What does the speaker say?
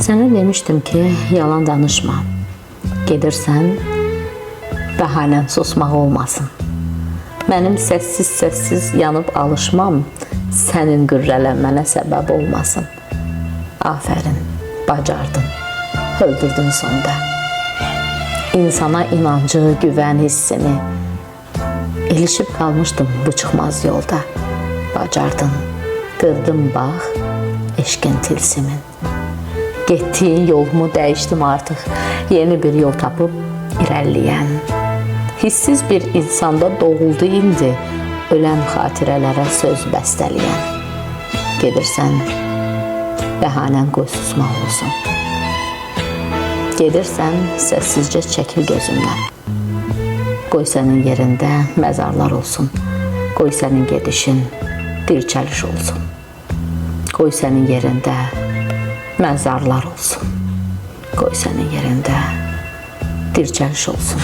Sənə demişdim ki, yalan danışma. Gedirsən, bəhanən susmaq olmasın. Mənim səssiz yanıb alışmam, sənin qürrələnmənə səbəb olmasın. Afərin, bacardın, öldürdün sonda. İnsana inancı, güvən hissini, ilişib qalmışdım bu çıxmaz yolda. Bacardın, qırdım bax, eşqin tilsimin. Getdiyin yolumu dəyişdim artıq, yeni bir yol tapıb irəliləyən. Hissiz bir insanda doğuldu indi, ölən xatirələrə söz bəstələyən. Gedirsən, bəhanən qoy susmaq olsun. Gedirsən, səssizcə çəkil gözümdən. Qoy sənin yerində məzarlar olsun. Qoy sənin gedişin dirçəliş olsun. Qoy sənin yerində məzarlar olsun. Qoy sənin yerində dirçəliş olsun.